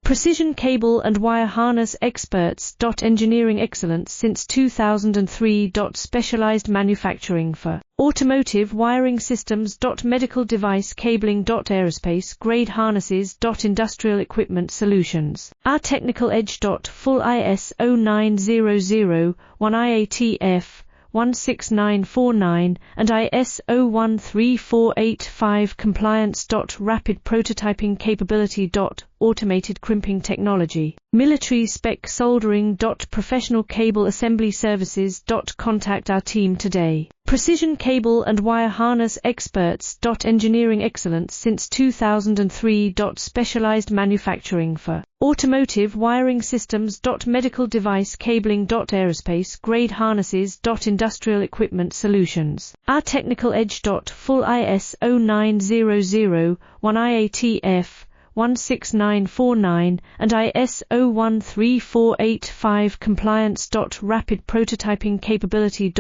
Precision cable and wire harness experts. Engineering excellence since 2003. Specialized manufacturing for automotive wiring systems. Medical device cabling. Aerospace grade harnesses. Industrial equipment solutions. Our technical edge. Full ISO 9001 IATF 16949 and ISO 13485 compliance. Rapid prototyping capability. Automated crimping technology. Military spec soldering. Professional cable assembly services. Contact our team today. Precision cable and wire harness experts. Engineering excellence since 2003. Specialized manufacturing for automotive wiring systems. Medical device cabling. Aerospace grade harnesses. Industrial equipment solutions. Our technical edge. Full ISO 9001 IATF 16949 and ISO 13485 compliance. Rapid prototyping capability.